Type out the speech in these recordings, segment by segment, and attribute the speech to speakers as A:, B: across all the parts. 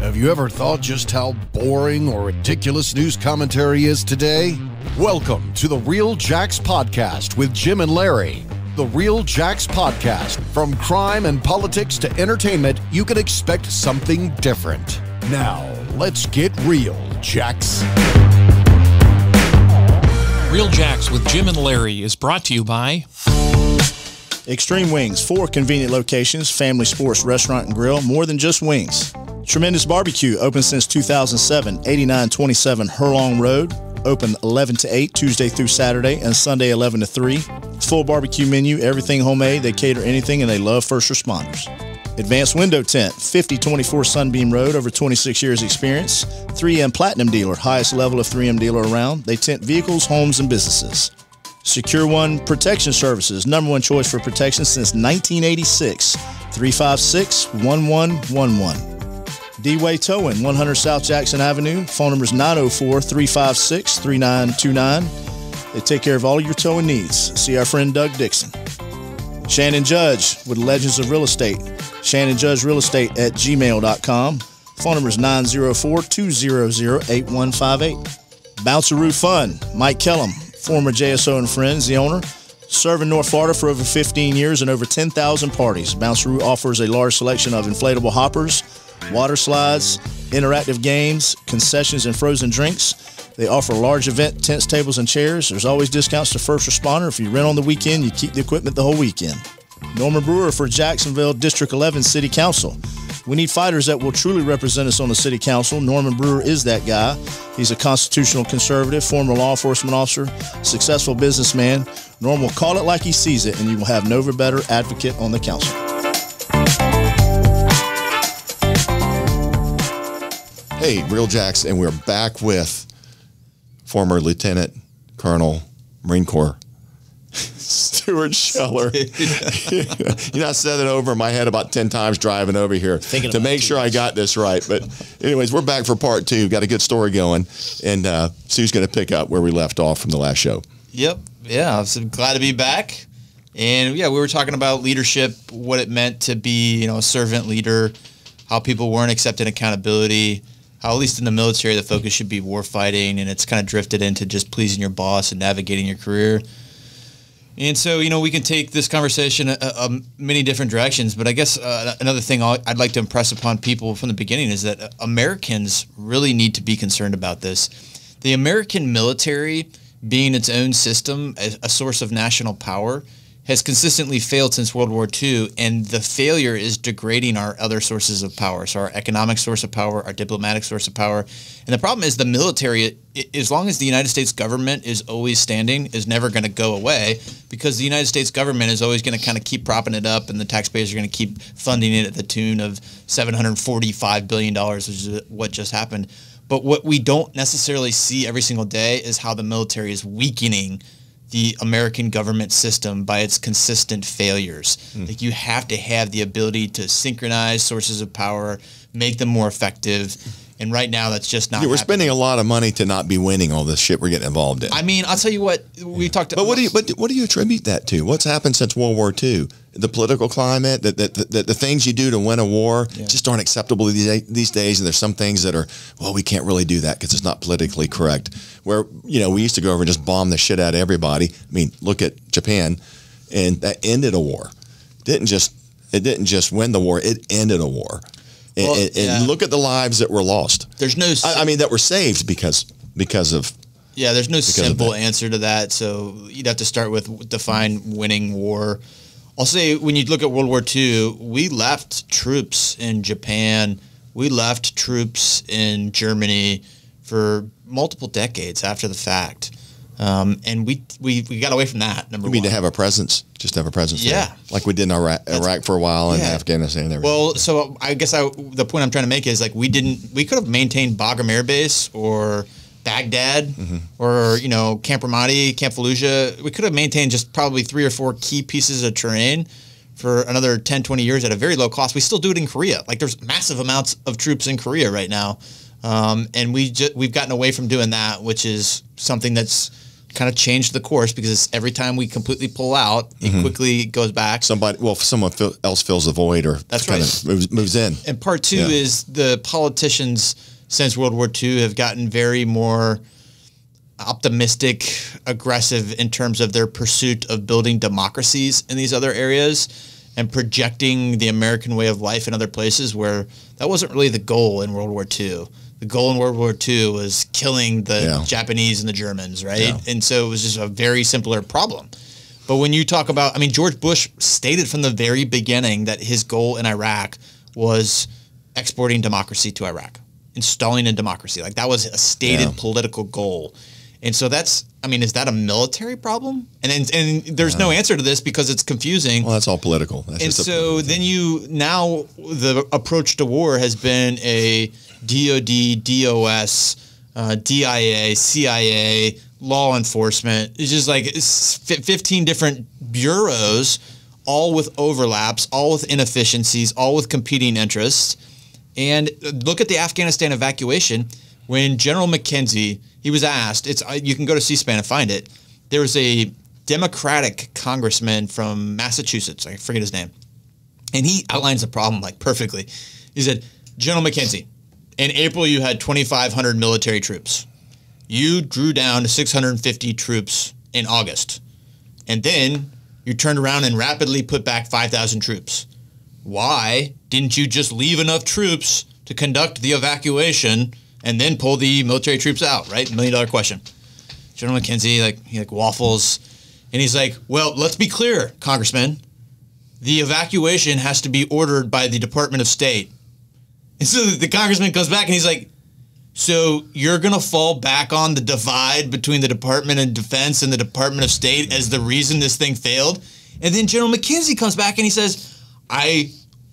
A: Have you ever thought just how boring or ridiculous news commentary is today? Welcome to the Real Jacks Podcast with Jim and Larry. The Real Jacks Podcast. From crime and politics to entertainment, you can expect something different. Now, let's get real, Jacks.
B: Real Jacks with Jim and Larry is brought to you by
C: Extreme Wings, 4 convenient locations, family sports restaurant and grill, more than just wings. Tremendous Barbecue, open since 2007, 8927 Hurlong Road, open 11 to 8, Tuesday through Saturday, and Sunday 11 to 3. Full barbecue menu, everything homemade, they cater anything, and they love first responders. Advanced Window Tint, 5024 Sunbeam Road, over 26 years experience. 3M Platinum Dealer, highest level of 3M dealer around. They tint vehicles, homes, and businesses. Secure One Protection Services, #1 choice for protection since 1986. 356-1111. D-Way Towing, 100 South Jackson Avenue. Phone number is 904-356-3929. They take care of all your towing needs. See our friend Doug Dixon. Shannon Judge with Legends of Real Estate. Shannon Judge Real Estate at gmail.com. Phone number is 904-200-8158. Bounceroo Fun, Mike Kellum, former JSO and Friends, the owner. Serving North Florida for over 15 years and over 10,000 parties. Bounceroo offers a large selection of inflatable hoppers, water slides, interactive games, concessions, and frozen drinks. They offer large event tents, tables, and chairs. There's always discounts to first responder. If you rent on the weekend, you keep the equipment the whole weekend. Norman Brewer for Jacksonville District 11 City Council. We need fighters that will truly represent us on the City Council. Norman Brewer is that guy. He's a constitutional conservative, former law enforcement officer, successful businessman. Norm will call it like he sees it, and you will have no better advocate on the council.
D: Hey, Real Jacks, and we're back with former Lieutenant Colonel, Marine Corps, Stuart Scheller. I said it over in my head about 10 times driving over here to make sure I got this right. But anyways, we're back for part 2. Got a good story going, and Sue's going to pick up where we left off from the last show.
E: Yep. Yeah, I'm so glad to be back. And yeah, we were talking about leadership, what it meant to be, a servant leader, how people weren't accepting accountability, how at least in the military the focus should be war fighting, and it's kind of drifted into just pleasing your boss and navigating your career. And so, we can take this conversation many different directions, but I guess another thing I'd like to impress upon people from the beginning is that Americans really need to be concerned about this. The American military, being its own system, a source of national power, has consistently failed since World War II, and the failure is degrading our other sources of power. So our economic source of power, our diplomatic source of power. And the problem is the military, as long as the United States government is always standing, is never going to go away, because the United States government is always going to kind of keep propping it up, and the taxpayers are going to keep funding it at the tune of $745 billion, which is what just happened. But what we don't necessarily see every single day is how the military is weakening the American government system by its consistent failures. Like, you have to have the ability to synchronize sources of power, make them more effective, and right now that's just not happening.
D: We're spending a lot of money to not be winning all this shit we're getting involved in.
E: I mean, I'll tell you what, we talked about...
D: But what do you attribute that to? What's happened since World War II? The political climate, the things you do to win a war just aren't acceptable these days, and there's some things that are, well, we can't really do that because it's not politically correct. Where, we used to go over and just bomb the shit out of everybody. I mean, look at Japan, and that ended a war. It didn't just win the war, it ended a war. And look at the lives that were lost.
E: There's no...
D: that were saved because of...
E: Yeah, there's no simple answer to that, so you'd have to start with define winning war. I'll say, when you look at World War II, we left troops in Japan, we left troops in Germany for multiple decades after the fact. And we got away from that, number one.
D: You mean to have a presence? Just have a presence there? Like we did in Iraq for a while, and Afghanistan and everything.
E: Well, so I guess the point I'm trying to make is, like, we could have maintained Bagram Air Base or Baghdad or, Camp Ramadi, Camp Fallujah. We could have maintained just probably 3 or 4 key pieces of terrain for another 10, 20 years at a very low cost. We still do it in Korea. Like, there's massive amounts of troops in Korea right now. And we've gotten away from doing that, which is something that's kind of changed the course because every time we completely pull out, it quickly goes back.
D: Someone else fills the void, or
E: that's
D: right, moves in.
E: And part two is the politicians since World War II have gotten very more optimistic, aggressive in terms of their pursuit of building democracies in these other areas and projecting the American way of life in other places where that wasn't really the goal in World War II. The goal in World War II was killing the Japanese and the Germans, right? Yeah. And so it was just a very simpler problem. But when you talk about, I mean, George Bush stated from the very beginning that his goal in Iraq was exporting democracy to Iraq, installing a democracy. Like that was a stated political goal. And so that's, I mean, is that a military problem? And there's no answer to this because it's confusing.
D: Well, that's all political. That's
E: and so then now the approach to war has been a DOD, DOS, DIA, CIA, law enforcement. It's just like 15 different bureaus, all with overlaps, all with inefficiencies, all with competing interests. And look at the Afghanistan evacuation. When General McKenzie, he was asked, you can go to C-SPAN and find it. There was a Democratic congressman from Massachusetts, I forget his name, and he outlines the problem like perfectly. He said, General McKenzie, in April you had 2,500 military troops. You drew down to 650 troops in August, and then you turned around and rapidly put back 5,000 troops. Why didn't you just leave enough troops to conduct the evacuation and then pull the military troops out, right? $1 million question. General McKenzie, he waffles. And he's like, well, let's be clear, Congressman. The evacuation has to be ordered by the Department of State. And so the congressman comes back and he's like, so you're going to fall back on the divide between the Department of Defense and the Department of State as the reason this thing failed? And then General McKenzie comes back and he says, I'm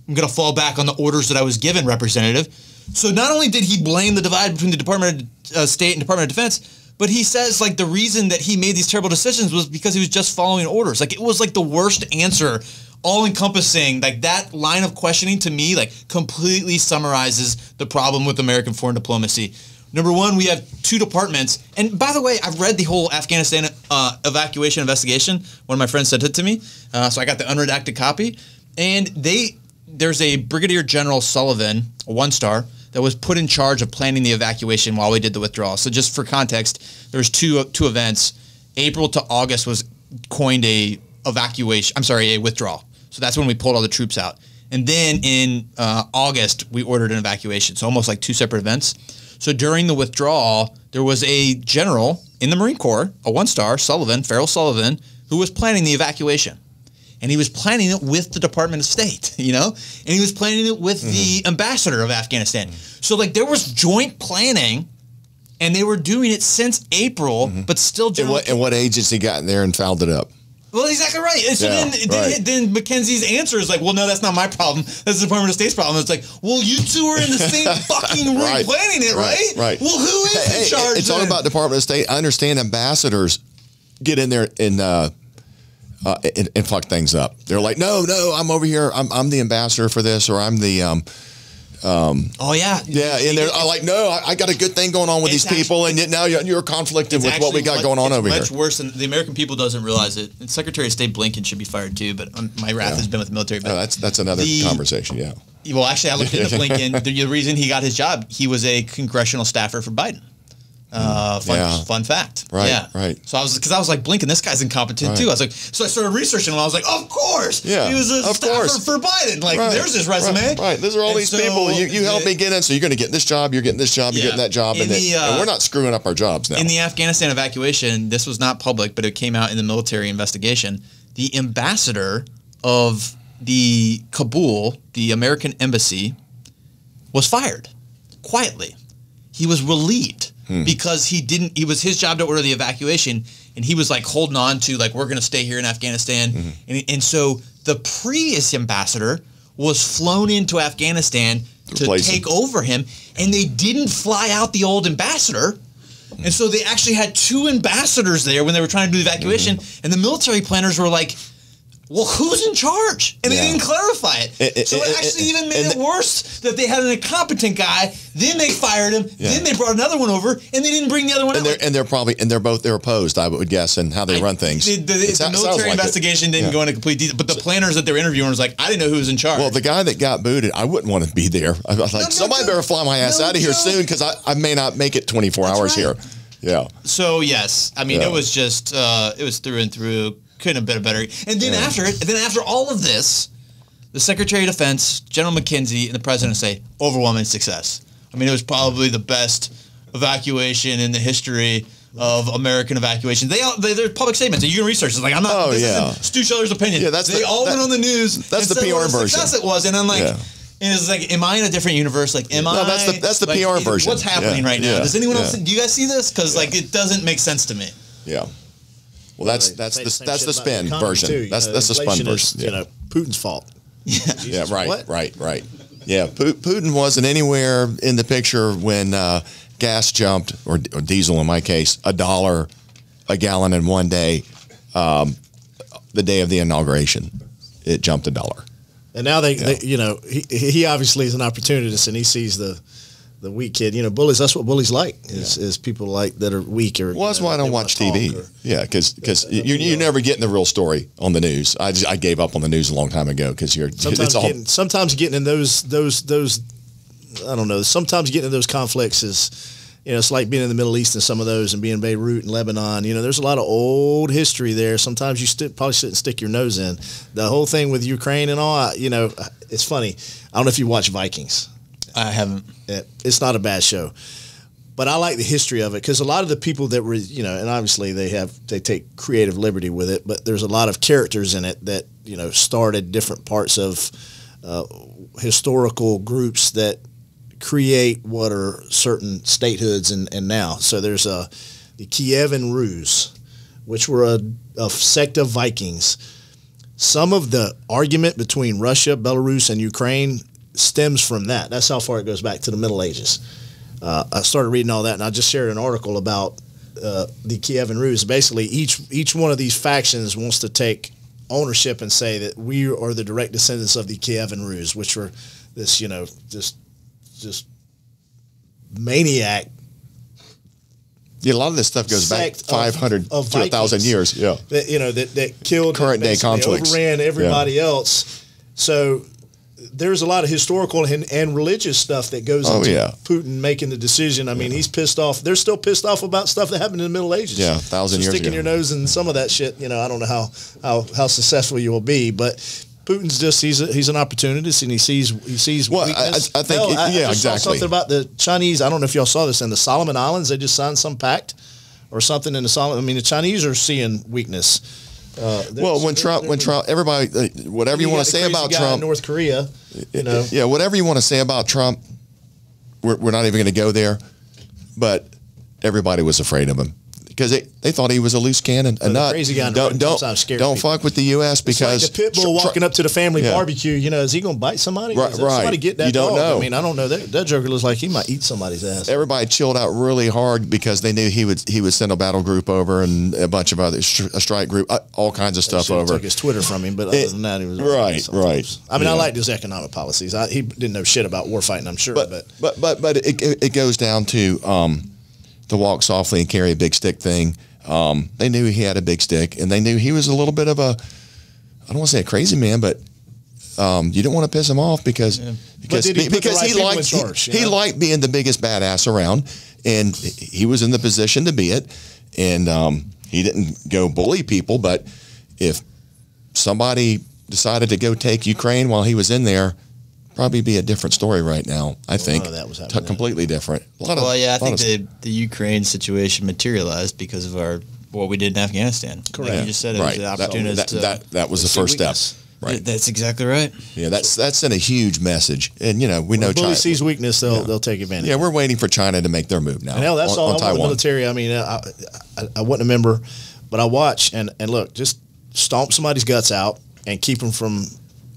E: going to fall back on the orders that I was given, Representative. So not only did he blame the divide between the Department of State and Department of Defense, but he says the reason that he made these terrible decisions was because he was just following orders. It was the worst answer, all-encompassing. That line of questioning to me completely summarizes the problem with American foreign diplomacy. Number one, we have two departments. And by the way, I've read the whole Afghanistan evacuation investigation. One of my friends sent it to me, so I got the unredacted copy. And there's a Brigadier General Sullivan, a one-star, that was put in charge of planning the evacuation while we did the withdrawal. So just for context, there's two events. April to August was coined a withdrawal. So that's when we pulled all the troops out. And then in August, we ordered an evacuation. So almost like two separate events. So during the withdrawal, there was a general in the Marine Corps, a one-star, Farrell Sullivan, who was planning the evacuation. And he was planning it with the Department of State, and he was planning it with the ambassador of Afghanistan. So there was joint planning, and they were doing it since April, but still.
D: And what agency got in there and fouled it up?
E: Well, exactly right. And so then McKenzie's answer is well, no, that's not my problem. That's the Department of State's problem. It's well, you two are in the same fucking room planning it, right?
D: Right.
E: Well, who is in charge?
D: It's all about Department of State. I understand ambassadors get in there and fuck things up. They're like, no, I'm over here. I'm the ambassador for this, or I'm the.
E: Oh yeah,
D: yeah, and they're like, no, I got a good thing going on with these people, and now you're conflicted with what we got going on over here.
E: It's much worse than the American people doesn't realize it. And Secretary of State Blinken should be fired too, but my wrath has been with the military. But
D: that's another conversation. Yeah.
E: Well, actually, I looked into Blinken. The reason he got his job, he was a congressional staffer for Biden. Fun fact.
D: Right.
E: Yeah.
D: Right.
E: So I was like, Blinken, this guy's incompetent too. I was like, so I started researching him. I was like, of course.
D: Yeah.
E: He was a staffer for Biden. There's his resume.
D: Right. Those are all these people. You helped me get in, so you're going to get this job. You're getting this job. You're getting that job, and we're not screwing up our jobs now.
E: In the Afghanistan evacuation, this was not public, but it came out in the military investigation. The ambassador of the Kabul, the American embassy, was fired quietly. He was relieved. Because it was his job to order the evacuation, and he was holding on to we're going to stay here in Afghanistan. And so the previous ambassador was flown into Afghanistan to take over him, and they didn't fly out the old ambassador. And so they actually had two ambassadors there when they were trying to do the evacuation, and the military planners were like, well, who's in charge? And they didn't clarify it. So it actually even made it worse that they had an incompetent guy. Then they fired him. Then they brought another one over, and they didn't bring the other one.
D: They're opposed, I would guess, in how they run things.
E: The military investigation didn't go into complete detail, but the planners that they were interviewing was like, I didn't know who was in charge.
D: Well, the guy that got booted, I wouldn't want to be there. I was like, somebody better fly my ass out of here soon because I may not make it 24 hours here. Yeah.
E: So yes, I mean it was just it was through and through. Couldn't have been better. And then after all of this, the Secretary of Defense, General McKenzie, and the President say overwhelming success. I mean, it was probably the best evacuation in the history of American evacuation. They're public statements. You can research. It's like I'm not. This isn't Stu Scheller's opinion. Yeah,
D: they
E: all went on the news.
D: That's the PR version.
E: Success it was, and I'm like. Yeah. And it's like, am I in a different universe? Like,
D: that's the PR version.
E: What's happening right now? Does anyone else? Do you guys see this? Because like, it doesn't make sense to me.
D: Yeah. Well, that's the spin version.
C: Too,
D: that's the spin version.
C: You know, Putin's fault.
D: Yeah, right. Yeah, Putin wasn't anywhere in the picture when gas jumped, or diesel in my case, $1 a gallon in one day. The day of the inauguration, it jumped $1.
C: And now they you know, he obviously is an opportunist, and he sees the weak kid. You know, bullies. That's what bullies like. Is people like that are weak or.
D: Well, that's why I don't watch TV. Because you never get in the real story on the news. I gave up on the news a long time ago because
C: sometimes getting in those I don't know. Sometimes getting in those conflicts is. You know, it's like being in the Middle East and some of those, and being in Beirut and Lebanon. You know, there's a lot of old history there. Sometimes you probably shouldn't stick your nose in. The whole thing with Ukraine and all, you know, it's funny. I don't know if you watch Vikings.
E: I haven't.
C: It's not a bad show. But I like the history of it because a lot of the people that were, you know, and obviously they take creative liberty with it, but there's a lot of characters in it that, you know, started different parts of historical groups that create what are certain statehoods and now. So there's the Kievan Rus, which were a sect of Vikings. Some of the argument between Russia, Belarus, and Ukraine stems from that. That's how far it goes back to the Middle Ages. I started reading all that, and I just shared an article about the Kievan Rus. Basically, each one of these factions wants to take ownership and say that we are the direct descendants of the Kievan Rus, which were this, you know, just maniac.
D: Yeah, a lot of this stuff goes back 500 to 1,000 years. Yeah,
C: that, you know, that killed
D: current day conflicts,
C: overran everybody else. So there's a lot of historical and religious stuff that goes into Putin making the decision. I mean, he's pissed off. They're still pissed off about stuff that happened in the Middle Ages.
D: Yeah, 1,000 years ago.
C: Sticking your nose in some of that shit. You know, I don't know how successful you will be, but Putin's just he's an opportunist, and he sees weakness.
D: I think
C: I saw something about the Chinese. I don't know if y'all saw this in the Solomon Islands. They just signed some pact or something in the Solomon. I mean, the Chinese are seeing weakness.
D: Well, when Trump, everybody, whatever you want to say about Trump,
C: in North Korea, you know,
D: whatever you want to say about Trump, we're not even going to go there. But everybody was afraid of him because they thought he was a loose cannon, a nut.
C: Crazy guy.
D: Don't fuck with the U.S. because
C: it's like the pit bull walking up to the family barbecue. You know, is he going to bite somebody?
D: Right.
C: Somebody get that
D: you don't
C: dog?
D: know.
C: I mean, I don't know. That joker looks like he might eat somebody's ass.
D: Everybody chilled out really hard because they knew he would send a battle group over and a bunch of other a strike group, all kinds of stuff over.
C: Took his Twitter from him, but other than that, he was
D: right.
C: I mean, I liked his economic policies. He didn't know shit about war fighting, I'm sure,
D: but it goes down to the walk softly and carry a big stick thing. They knew he had a big stick, and they knew he was a little bit of I don't want to say a crazy man, but you don't want to piss him off because he liked being the biggest badass around, and he was in the position to be it, and he didn't go bully people, but if somebody decided to go take Ukraine while he was in there, probably be a different story right now. I think
C: that was
D: completely different.
E: I think the Ukraine situation materialized because of what we did in Afghanistan.
C: Correct.
E: Like you just said it was the opportunity.
D: That was the first step. Right.
E: That's exactly right.
D: Yeah, that's sent a huge message, and you know we know China
C: sees weakness, they'll take advantage.
D: Yeah, we're waiting for China to make their move now.
C: And hell, that's all. I want the military. I mean, I wasn't a member, but I watch and look, just stomp somebody's guts out and keep them from.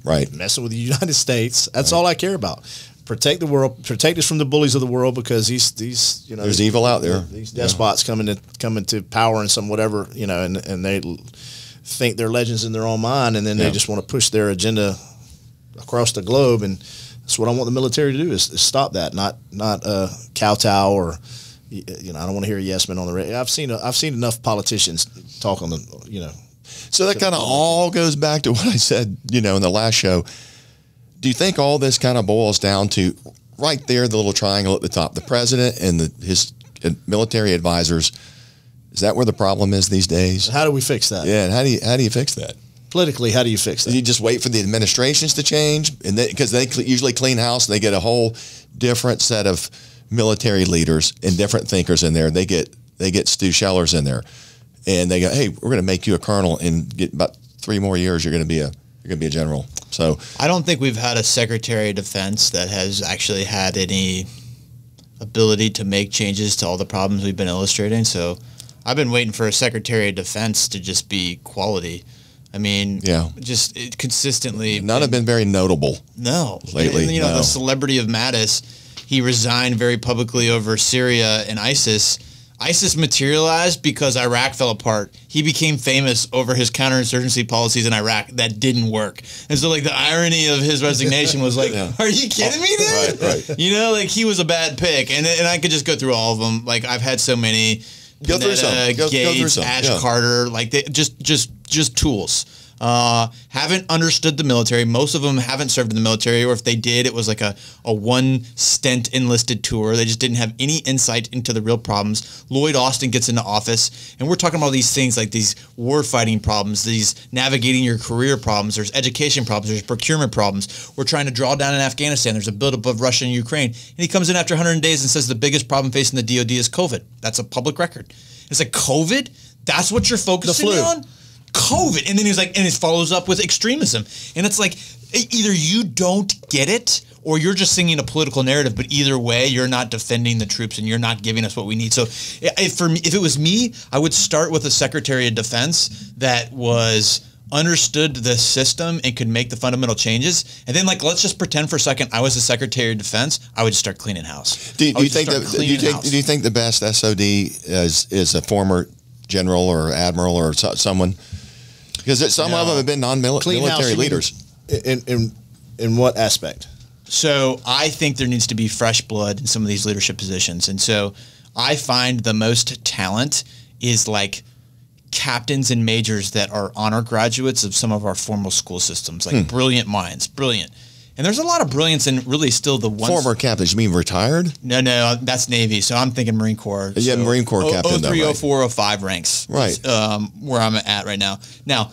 D: Right,
C: messing with the United States. That's all I care about. Protect the world. Protect us from the bullies of the world because these
D: there's evil out there.
C: These despots coming to power and some whatever and think they're legends in their own mind, and then they just want to push their agenda across the globe. And that's what I want the military to do is stop that, not kowtow or, I don't want to hear a yes man on the radio. I've seen enough politicians talk on the,
D: So that kind of all goes back to what I said, in the last show. Do you think all this kind of boils down to right there, the little triangle at the top, the president and his military advisors? Is that where the problem is these days?
C: How do we fix that?
D: Yeah, and how do you fix that?
C: Politically, how do you fix that?
D: You just wait for the administrations to change, and because they usually clean house, and they get a whole different set of military leaders and different thinkers in there. They get Stu Schellers in there, and they go, "Hey, we're going to make you a colonel, and get about 3 more years, you're going to be a general." So
E: I don't think we've had a Secretary of Defense that has actually had any ability to make changes to all the problems we've been illustrating. So I've been waiting for a Secretary of Defense to just be quality. I mean, just consistently.
D: None have been very notable.
E: No.
D: Lately,
E: and, the celebrity of Mattis, he resigned very publicly over Syria and ISIS. ISIS materialized because Iraq fell apart. He became famous over his counterinsurgency policies in Iraq that didn't work. And so, the irony of his resignation was like, are you kidding me, dude?
D: Right.
E: He was a bad pick. And I could just go through all of them. I've had so many.
D: Go through some. Go through some.
E: Ash Carter, they just tools. Haven't understood the military. Most of them haven't served in the military, or if they did, it was like a one stint enlisted tour. They just didn't have any insight into the real problems. Lloyd Austin gets into office, and we're talking about these things like these war fighting problems, these navigating your career problems. There's education problems. There's procurement problems. We're trying to draw down in Afghanistan. There's a buildup of Russia and Ukraine. And he comes in after 100 days and says the biggest problem facing the DoD is COVID. That's a public record. It's like, COVID? That's what you're focusing on? COVID. And then he was like, and it follows up with extremism. And it's like, either you don't get it or you're just singing a political narrative, but either way, you're not defending the troops and you're not giving us what we need. So if it was me, I would start with a Secretary of Defense that understood the system and could make the fundamental changes. And then let's just pretend for a second I was the Secretary of Defense. I would just start cleaning house.
D: Do you think the best SOD is a former general or admiral or someone? Because some of them have been non-military leaders.
C: In what aspect?
E: So I think there needs to be fresh blood in some of these leadership positions. And so I find the most talent is captains and majors that are honor graduates of some of our formal school systems, brilliant minds, brilliant. And there's a lot of brilliance in really still the ones.
D: Former captains, you mean retired?
E: No, that's Navy. So I'm thinking Marine Corps.
D: Yeah, so Marine Corps captain.
E: 03, 04, 05 ranks.
D: Right.
E: Where I'm at right now. Now,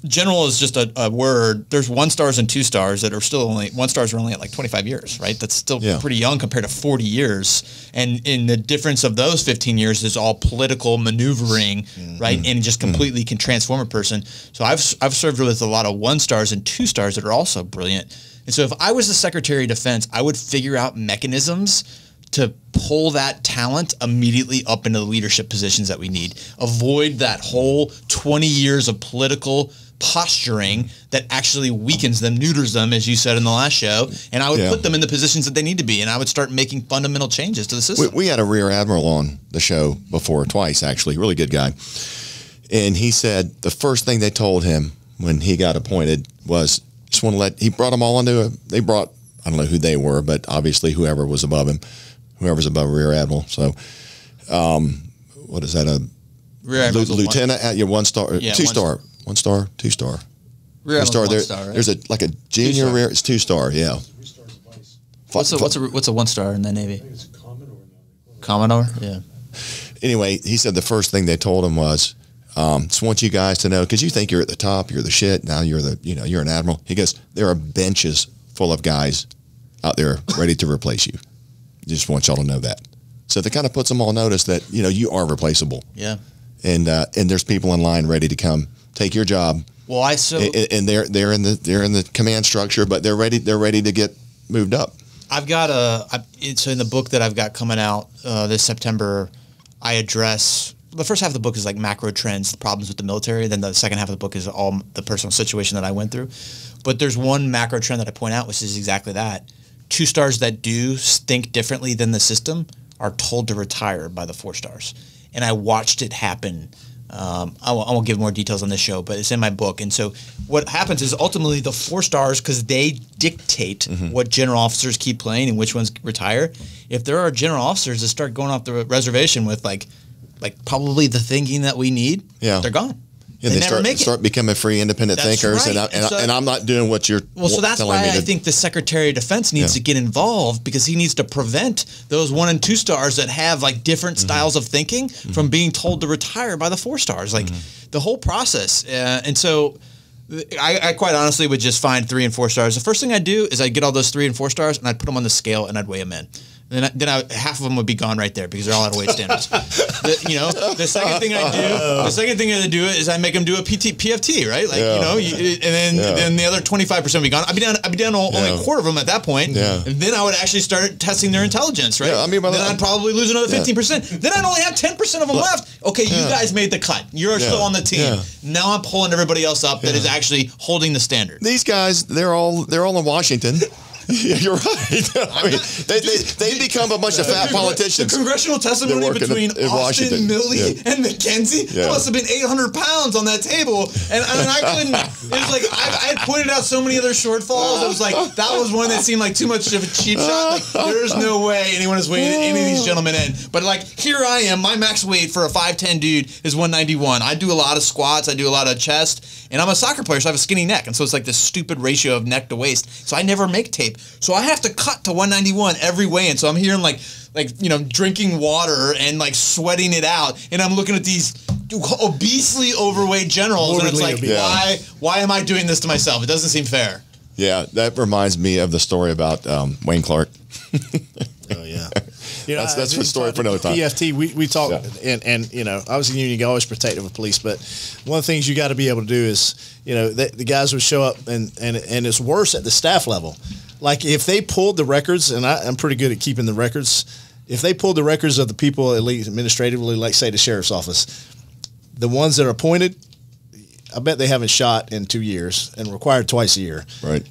E: general is just a word. There's 1 stars and 2 stars that are still 1 stars are only at 25 years, right? That's still pretty young compared to 40 years. And in the difference of those 15 years is all political maneuvering, right? And just completely can transform a person. So I've served with a lot of 1 stars and 2 stars that are also brilliant. And so if I was the Secretary of Defense, I would figure out mechanisms to pull that talent immediately up into the leadership positions that we need. Avoid that whole 20 years of political posturing that actually weakens them, neuters them, as you said in the last show, and I would put them in the positions that they need to be, and I would start making fundamental changes to the system.
D: We had a Rear Admiral on the show before, twice actually, really good guy, and he said the first thing they told him when he got appointed was, just want to he brought them all they brought, I don't know who they were, but obviously whoever was above him, whoever's above Rear Admiral. So, what is that?
E: Rear Admiral
D: Lieutenant at your 1 star, 2 star, 1 star, 2 star.
E: Rear Admiral 1 star, right?
D: There's a junior rear. It's 2 star. Yeah.
F: 3 stars vice.
E: What's a 1 star in the Navy?
F: I think it's a Commodore now.
E: Commodore. Yeah.
D: Anyway, he said the first thing they told him was, just want you guys to know, because you think you're at the top, you're the shit. Now you're you're an admiral. He goes, there are benches full of guys out there ready to replace you. Just want y'all to know that. So that kind of puts them all notice that you are replaceable.
E: Yeah.
D: And there's people in line ready to come take your job.
E: Well,
D: and they're in the command structure, but they're ready to get moved up.
E: I've got it's in the book that I've got coming out this September. I address the first half of the book is macro trends, the problems with the military. Then the second half of the book is all the personal situation that I went through. But there's one macro trend that I point out, which is exactly that. 2 stars that do think differently than the system are told to retire by the 4 stars. And I watched it happen I won't give more details on this show, but it's in my book. And so what happens is ultimately the 4 stars, because they dictate what general officers keep playing and which ones retire. If there are general officers that start going off the reservation with like probably the thinking that we need, they're gone.
D: Yeah, they start becoming free, independent thinkers,
E: right.
D: and I'm not doing what you're
E: so that's
D: telling
E: why
D: me to.
E: I think the Secretary of Defense needs to get involved, because he needs to prevent those 1 and 2 stars that have like different styles of thinking from being told to retire by the 4 stars. Like the whole process. And so I quite honestly would just find 3 and 4 stars. The first thing I'd do is I'd get all those 3 and 4 stars and I'd put them on the scale and I'd weigh them in. Then half of them would be gone right there because they're all out of weight standards. The second thing I do is I make them do a PFT, right? Like then the other 25% would be gone. I'd be down only a quarter of them at that point. Yeah. And then I would actually start testing their intelligence, right? Yeah, then I'd probably lose another 15%. Then I'd only have 10% of them left. Okay, you guys made the cut. You're still on the team. Yeah. Now I'm pulling everybody else up that is actually holding the standard.
D: These guys, they're all in Washington. Yeah, you're right. I mean, they become a bunch of fat politicians.
E: The congressional testimony between Austin, Milley, and McKenzie must have been 800 pounds on that table. And I couldn't, it was like, I had pointed out so many other shortfalls. It was like, that was one that seemed like too much of a cheap shot. Like, there's no way anyone is weighing any of these gentlemen in. But like, here I am, my max weight for a 5'10" dude is 191. I do a lot of squats, I do a lot of chest, and I'm a soccer player, so I have a skinny neck. And so it's like this stupid ratio of neck to waist. So I never make tape. So I have to cut to 191 every weigh-in. So I'm hearing like drinking water and like sweating it out, and I'm looking at these obesely overweight generals, and it's like, why am I doing this to myself? It doesn't seem fair.
D: Yeah, that reminds me of the story about Wayne Clark.
C: Oh yeah.
D: That's a story for another time.
C: PFT, we talk, and obviously you can always protective of police, but one of the things you got to be able to do is, the guys would show up, and it's worse at the staff level. Like if they pulled the records, and I'm pretty good at keeping the records, if they pulled the records of the people, at least administratively, like say the sheriff's office, the ones that are appointed, I bet they haven't shot in 2 years and required twice a year.
D: Right.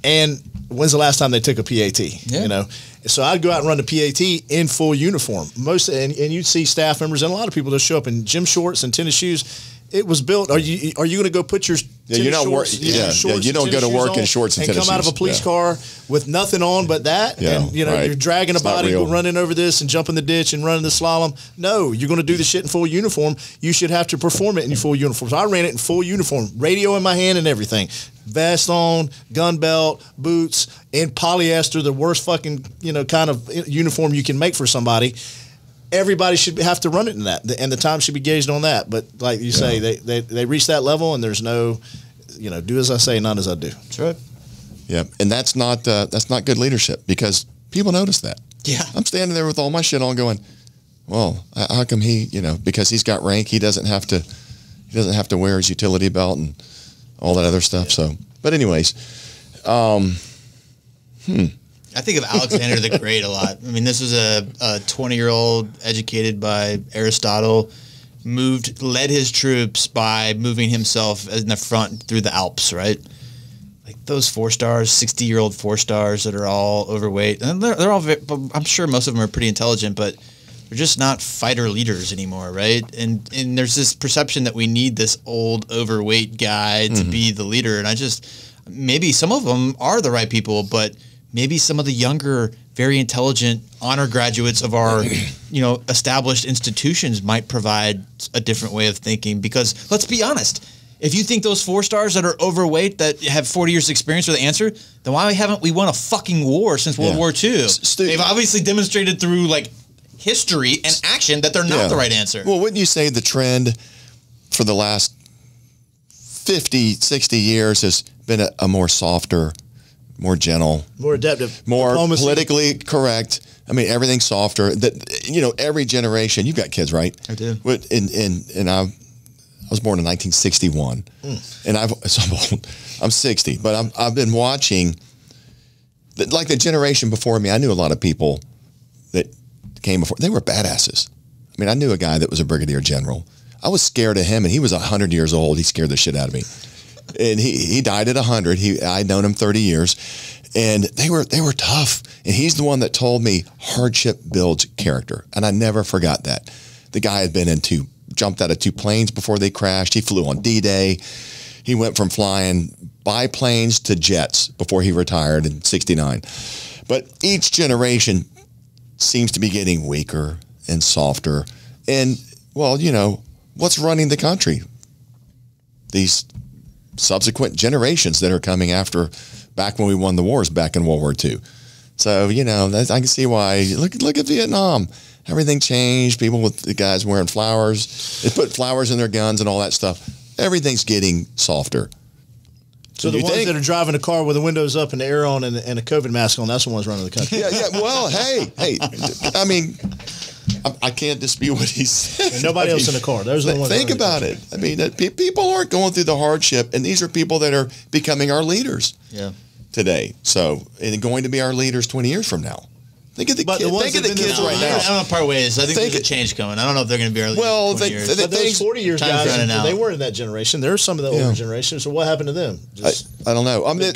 C: And when's the last time they took a PAT? Yeah. So I'd go out and run the PAT in full uniform. And you'd see staff members and a lot of people that show up in gym shorts and tennis shoes. It was built. Are you going to go put your
D: you don't go to work in shorts and tennis shoes.
C: Come out of a police car with nothing on but that, and you're dragging a body, running over this and jumping the ditch and running the slalom. No, you're going to do the shit in full uniform. You should have to perform it in full uniform. So I ran it in full uniform, radio in my hand and everything, vest on, gun belt, boots, in polyester, the worst fucking kind of uniform you can make for somebody. Everybody should have to run it in that, and the time should be gauged on that. But like you say, they reach that level, and there's no, do as I say, not as I do.
E: That's right.
D: Yeah, and that's not good leadership, because people notice that.
E: Yeah,
D: I'm standing there with all my shit on, going, well, how come he, because he's got rank, he doesn't have to wear his utility belt and all that other stuff. So, but anyways,
E: I think of Alexander the Great a lot. I mean, this was a 20-year-old educated by Aristotle, led his troops by moving himself in the front through the Alps, right? Like those 4 stars, 60-year-old 4 stars that are all overweight. And they're all, I'm sure most of them are pretty intelligent, but they're just not fighter leaders anymore, right? And there's this perception that we need this old overweight guy to be the leader. And maybe some of them are the right people, but maybe some of the younger, very intelligent honor graduates of our, established institutions might provide a different way of thinking. Because let's be honest, if you think those 4 stars that are overweight that have 40 years experience are the answer, then why haven't we won a fucking war since World War II? They've obviously demonstrated through history and action that they're not the right answer.
D: Well, wouldn't you say the trend for the last 50, 60 years has been a more softer, more gentle,
C: more adaptive,
D: more
C: diplomacy,
D: politically correct? I mean, everything's softer. That every generation. You've got kids, right?
E: I do.
D: And I was born in 1961, and I'm 60, but I've been watching, like the generation before me. I knew a lot of people that came before. They were badasses. I mean, I knew a guy that was a brigadier general. I was scared of him, and he was 100 years old. He scared the shit out of me. And he died at 100. I'd known him 30 years, and they were tough. And he's the one that told me hardship builds character, and I never forgot that. The guy had been into jumped out of 2 planes before they crashed. He flew on D-Day. He went from flying biplanes to jets before he retired in '69. But each generation seems to be getting weaker and softer. And, well, you know, what's running the country? These subsequent generations that are coming after back when we won the wars back in World War II. So, you know, I can see why. Look at Vietnam. Everything changed. People with the guys wearing flowers. They put flowers in their guns and all that stuff. Everything's getting softer.
C: So the ones that are driving a car with the windows up and the air on and a COVID mask on, that's the ones running the country.
D: Yeah. Well, hey. I mean, I can't dispute what he said.
C: And nobody else in the car. Those are the ones.
D: Think about it. I mean, people aren't going through the hardship, and these are people that are becoming our leaders today. So, and going to be our leaders 20 years from now. Think of the kids right now.
E: I don't know part ways. I think there's a change coming. I don't know if they're going to be our leaders.
C: Well, but those 40 years guys, they weren't in that generation. There's some of the older generation. So what happened to them?
D: I don't know. I mean,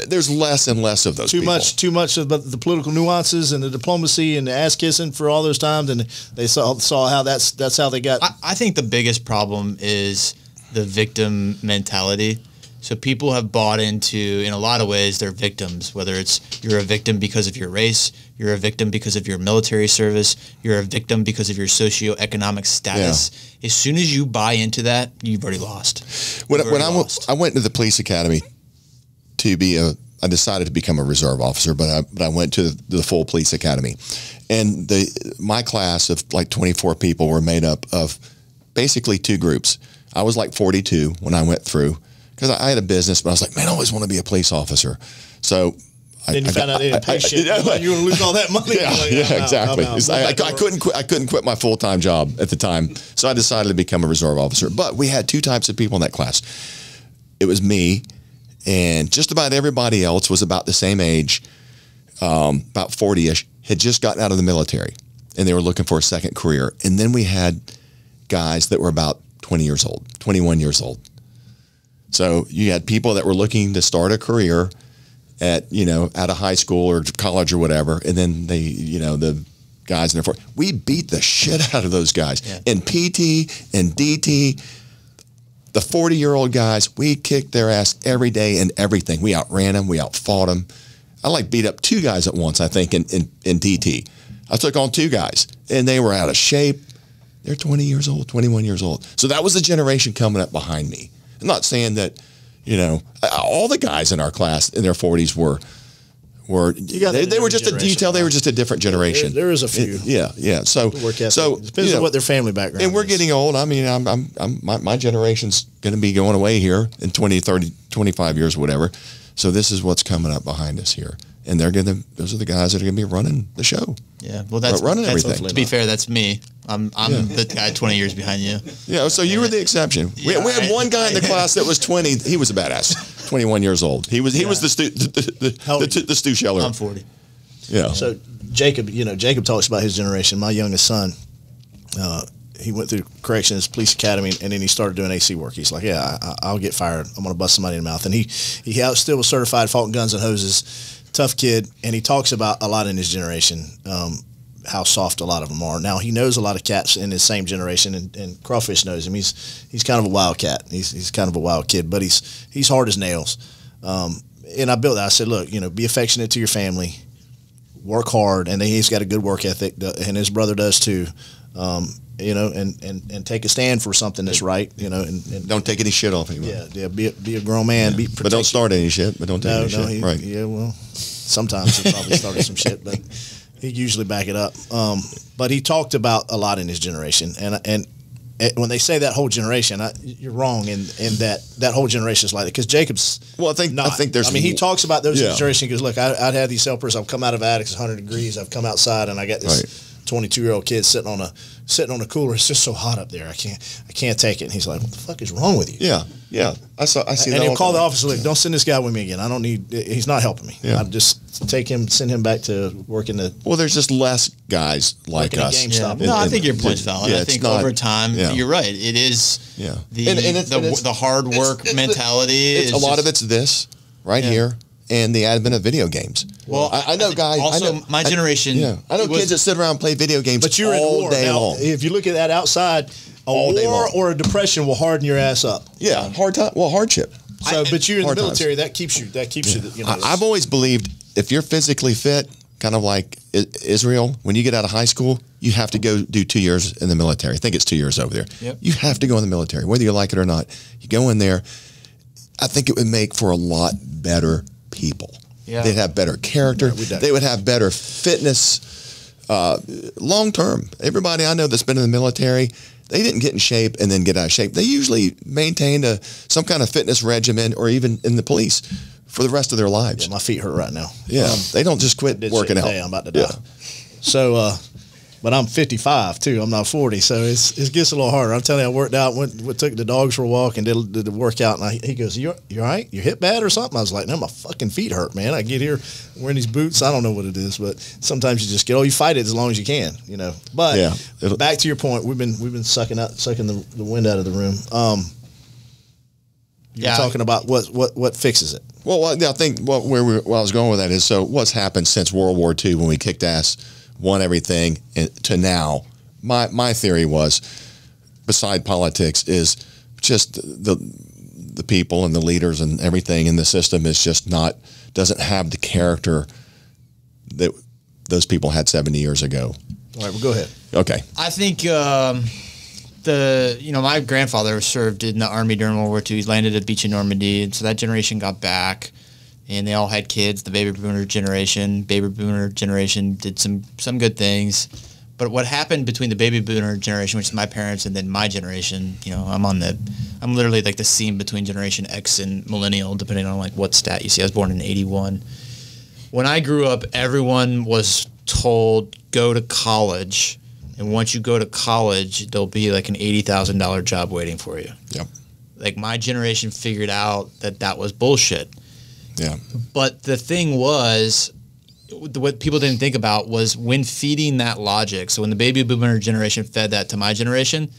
D: there's less and less of those.
C: Too much of the political nuances and the diplomacy and the ass kissing for all those times, and they saw how that's how they got.
E: I think the biggest problem is the victim mentality. So people have bought into, in a lot of ways, they're victims, whether it's you're a victim because of your race, you're a victim because of your military service, you're a victim because of your socioeconomic status. Yeah. As soon as you buy into that, you've already lost.
D: When I went to the police academy to be I decided to become a reserve officer, but I went to the full police academy. And my class of like 24 people were made up of basically 2 groups. I was like 42 when I went through. Because I had a business, but I was like, man, I always want to be a police officer. So
C: then you found out they didn't pay shit. You were going to lose all that money.
D: Exactly. I couldn't quit my full-time job at the time, so I decided to become a reserve officer. But we had 2 types of people in that class. It was me, and just about everybody else was about the same age, about 40-ish, had just gotten out of the military, and they were looking for a second career. And then we had guys that were about 20 years old, 21 years old. So you had people that were looking to start a career at a high school or college or whatever, and then the guys in their 40s. We beat the shit out of those guys. Yeah. In PT and DT, the 40-year-old guys, we kicked their ass every day in everything. We outran them. We outfought them. I beat up 2 guys at once, I think, in DT. I took on 2 guys, and they were out of shape. They're 20 years old, 21 years old. So that was the generation coming up behind me. I'm not saying that, all the guys in our class in their 40s were they were just a detail. They were just a different generation.
C: There is a few.
D: Yeah. So
C: depends on what their family background.
D: And we're getting old. I mean, my generation's going to be going away here in 20, 30, 25 years, whatever. So this is what's coming up behind us here. And those are the guys that are going to be running the show.
E: Yeah, well, that's
D: running everything.
E: To be fair, that's me. I'm the guy 20 years behind you.
D: Yeah, so you were the exception. We had one guy in the class that was 20. He was a badass. 21 years old. He was the Stu Scheller.
E: I'm 40.
D: Yeah.
C: So Jacob talks about his generation. My youngest son, he went through corrections, police academy, and then he started doing AC work. He's like, I'll get fired. I'm going to bust somebody in the mouth. And he still was certified faulting guns and hoses. Tough kid, and he talks about a lot in his generation, how soft a lot of them are. Now, he knows a lot of cats in his same generation, and Crawfish knows him. He's kind of a wild cat. He's kind of a wild kid, but he's hard as nails. And I built that. I said, look, be affectionate to your family, work hard, and he's got a good work ethic, and his brother does too. And take a stand for something that's right, and
D: don't take any shit off anyone.
C: Yeah, be a grown man.
D: Yeah. But don't start any shit. But don't take any shit. Right.
C: Yeah, well, sometimes he probably started some shit, but he usually back it up. But he talked about a lot in his generation, and when they say that whole generation, you're wrong in that whole generation is like that, because Jacob's.
D: Well, I think there's.
C: I mean, he talks about those generation. He goes, look, I'd had these helpers. I've come out of attics, 100 degrees. I've come outside, and I got this 22-year-old kid sitting on a cooler. It's just so hot up there. I can't take it. And he's like, what the fuck is wrong with you?
D: Yeah. I see that.
C: And he'll call the office, like, don't send this guy with me again. I don't need. He's not helping me. Yeah. I'll just send him back to work in the.
D: Well, there's just less guys like us.
E: No, I think your point's valid. I think over time, you're right. It is the hard work mentality.
D: A lot of it's this right here. And the advent of video games.
E: Well,
D: I know guys.
E: Also, my generation.
D: I know kids that sit around and play video games,
C: but you're
D: all
C: in war.
D: day
C: now,
D: long.
C: If you look at that outside,
D: all day long.
C: or a depression will harden your ass up.
D: Yeah, hardship.
C: So, but you're in the
D: hard
C: military. That keeps you. You know,
D: I've always believed if you're physically fit, kind of like Israel, when you get out of high school, you have to go do 2 years in the military. I think it's 2 years over there.
E: Yep.
D: You have to go in the military, whether you like it or not. You go in there. I think it would make for a lot better people.
E: Yeah.
D: They'd have better character. They would have better fitness long term. Everybody I know that's been in the military, they didn't get in shape and then get out of shape. They usually maintained some kind of fitness regimen, or even in the police, for the rest of their lives.
C: Yeah, my feet hurt right now.
D: Yeah, they don't just quit working out.
C: I'm about to die. So, but I'm 55 too. I'm not 40, so it gets a little harder. I'm telling you, I worked out, took the dogs for a walk, and did the workout. And he goes, "You all right? Your hip bad or something?" I was like, "No, my fucking feet hurt, man. I get here wearing these boots. I don't know what it is, but sometimes you just you fight it as long as you can, you know." But back to your point, we've been sucking the wind out of the room. You're talking about what fixes it.
D: Well, I think where I was going with that is, so what's happened since World War II when we kicked ass, won everything, to now. My theory was, beside politics, is just the people and the leaders and everything in the system is just doesn't have the character that those people had 70 years ago.
C: All right, well, go ahead.
D: Okay.
E: I think my grandfather served in the Army during World War II. He landed at the beach in Normandy, and so that generation got back, and they all had kids. The baby boomer generation did some good things. But what happened between the baby boomer generation, which is my parents, and then my generation, I'm literally like the seam between Generation X and Millennial, depending on like what stat you see. I was born in 81. When I grew up, everyone was told, go to college. And once you go to college, there'll be like an $80,000 job waiting for you.
D: Yep.
E: Like my generation figured out that was bullshit.
D: Yeah.
E: But the thing was, what people didn't think about was when feeding that logic. So when the baby boomer generation fed that to my generation,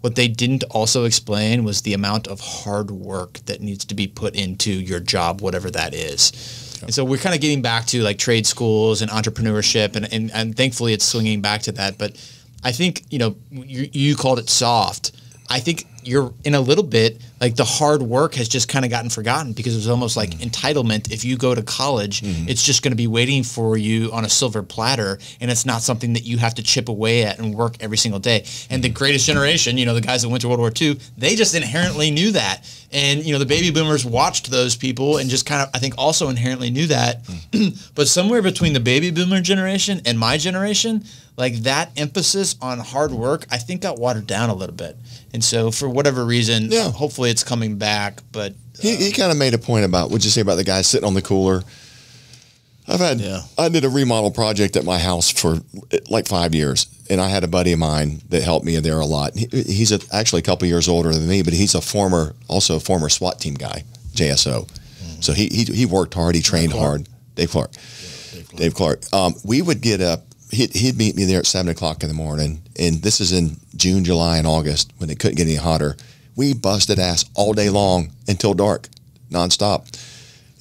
E: what they didn't also explain was the amount of hard work that needs to be put into your job, whatever that is. Yep. And so we're kind of getting back to like trade schools and entrepreneurship, and thankfully it's swinging back to that. But I think, you called it soft. I think you're in a little bit like the hard work has just kind of gotten forgotten because it was almost like entitlement. If you go to college, it's just going to be waiting for you on a silver platter, and it's not something that you have to chip away at and work every single day. And the greatest generation, the guys that went to World War II, they just inherently knew that. And, the baby boomers watched those people and just kind of, I think, also inherently knew that. But somewhere between the baby boomer generation and my generation, like that emphasis on hard work, I think got watered down a little bit. And so for whatever reason, hopefully it's coming back. But
D: he kind of made a point about, what'd you say about the guy sitting on the cooler? I did a remodel project at my house for like 5 years, and I had a buddy of mine that helped me there a lot. He's actually a couple years older than me, but he's also a former SWAT team guy, JSO. So he worked hard, he trained hard. Dave Clark. Dave Clark. We would get up. He'd meet me there at 7 o'clock in the morning, and this is in June, July, and August when it couldn't get any hotter. We busted ass all day long until dark, nonstop.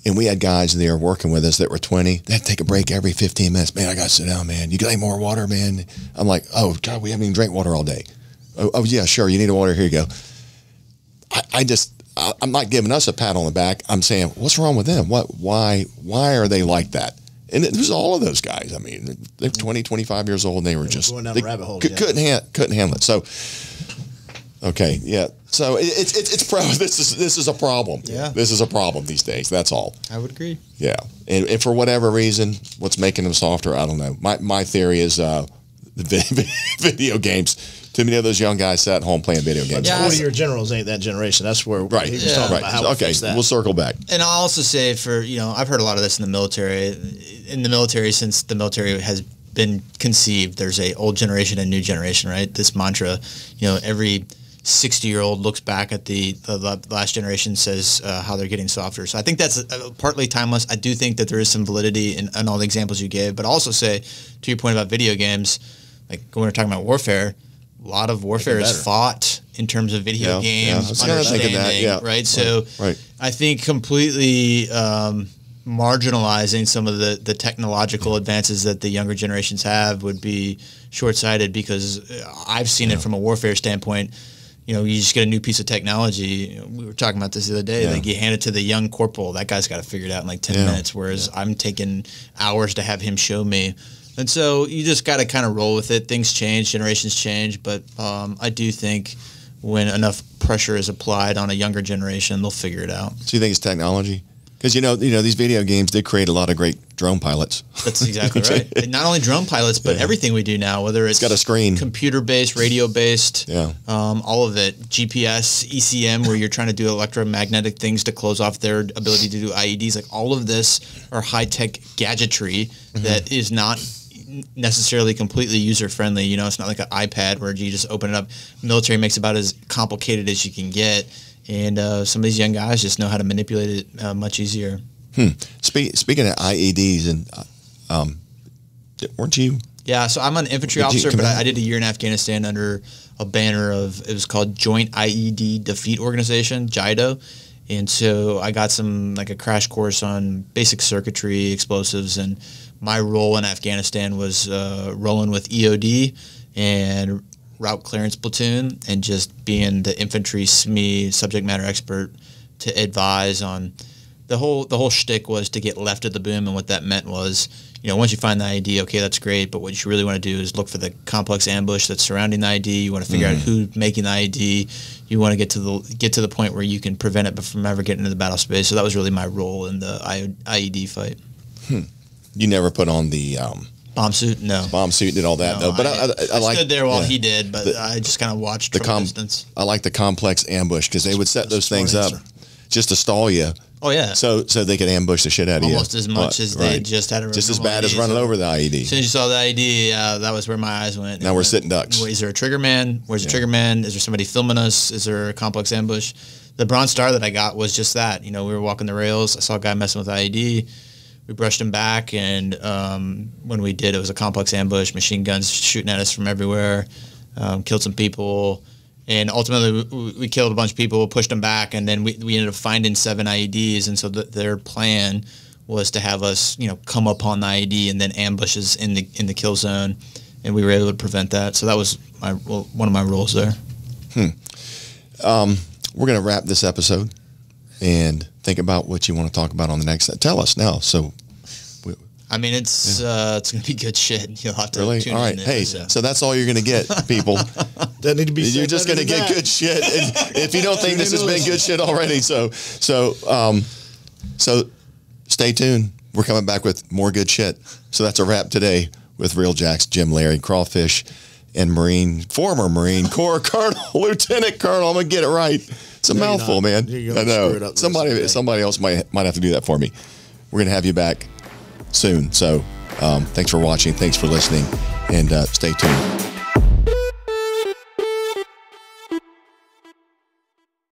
D: And we had guys there working with us that were 20. They'd take a break every 15 minutes. Man, I got to sit down, man. You got any more water, man? I'm like, oh, God, we haven't even drank water all day. Oh yeah, sure. You need a water? Here you go. I'm not giving us a pat on the back. I'm saying, what's wrong with them? Why are they like that? And it was all of those guys. I mean, they're 20, 25 years old, and they were just
C: going down the rabbit hole.
D: Couldn't handle it. So, okay, yeah. So this is a problem.
E: Yeah,
D: this is a problem these days. That's all.
E: I would agree.
D: Yeah, and for whatever reason, what's making them softer, I don't know. My theory is the video games. Too many of those young guys sat at home playing video games.
C: Yeah, 40-year generals ain't that generation. That's where he was talking about how we fix that.
D: We'll circle back.
E: And I'll also say I've heard a lot of this in the military. In the military, since the military has been conceived, there's a old generation and new generation, right? This mantra, every 60-year-old looks back at the last generation, says how they're getting softer. So I think that's partly timeless. I do think that there is some validity in all the examples you gave, but also say, to your point about video games, like when we're talking about warfare, a lot of warfare is fought in terms of video games, understanding, right? So I think completely marginalizing some of the technological advances that the younger generations have would be short-sighted, because I've seen it from a warfare standpoint. You know, you just get a new piece of technology. We were talking about this the other day. Like, you hand it to the young corporal, that guy's got to figure it out in like 10 minutes, whereas I'm taking hours to have him show me. And so you just got to kind of roll with it. Things change, generations change, but I do think when enough pressure is applied on a younger generation, they'll figure it out.
D: So you think it's technology? Because you know these video games did create a lot of great drone pilots.
E: That's exactly right. And not only drone pilots, but everything we do now, whether it's
D: got a screen,
E: computer-based, radio-based, all of it, GPS, ECM, where you're trying to do electromagnetic things to close off their ability to do IEDs. Like, all of this are high-tech gadgetry that is not necessarily completely user-friendly. You know, it's not like an iPad where you just open it up. Military makes it about as complicated as you can get. And some of these young guys just know how to manipulate it much easier.
D: Speaking of IEDs, and weren't you?
E: Yeah, so I'm an infantry officer, but I did a year in Afghanistan under a banner of, it was called Joint IED Defeat Organization, JIDO. And so I got a crash course on basic circuitry, explosives, and my role in Afghanistan was rolling with EOD and route clearance platoon, and just being the infantry SME, subject matter expert, to advise on the whole shtick was to get left of the boom. And what that meant was, you know, once you find the IED, okay, that's great, but what you really want to do is look for the complex ambush that's surrounding the IED. You want to figure out who's making the IED. You want to get to the point where you can prevent it from ever getting into the battle space. So that was really my role in the IED fight.
D: You never put on the
E: bomb suit? No.
D: Bomb suit, did all that, though. But I
E: stood there while he did, but I just kind of watched from a distance.
D: I like the complex ambush, because they would set those things up just to stall you.
E: Oh, yeah.
D: So they could ambush the shit out of you.
E: Almost as much as they just had a
D: just as bad as running over the IED.
E: As soon as you saw the IED, that was where my eyes went.
D: Now we're sitting ducks.
E: Is there a trigger man? Where's the trigger man? Is there somebody filming us? Is there a complex ambush? The Bronze Star that I got was just that. You know, we were walking the rails. I saw a guy messing with the IED. We brushed him back, and when we did, it was a complex ambush, machine guns shooting at us from everywhere, killed some people, and ultimately we killed a bunch of people, pushed them back, and then we ended up finding 7 IEDs, and so their plan was to have us, you know, come upon the IED and then ambush us in the kill zone, and we were able to prevent that. So that was one of my roles there.
D: We're going to wrap this episode and think about what you want to talk about on the next. Tell us now. So,
E: I mean, it's going to be good shit. You'll have to tune
D: all right.
E: in.
D: Hey, so that's all you're going to get, people.
C: That need to be.
D: You're just going to get good shit. And if you don't think this has been good shit already, so stay tuned. We're coming back with more good shit. So that's a wrap today with Real Jack's Jim, Larry, Crawfish, and former Marine Corps Colonel, Lieutenant Colonel. I'm gonna get it right. It's a mouthful, man. I know. Somebody else might have to do that for me. We're gonna have you back soon. So thanks for watching. Thanks for listening, and stay tuned.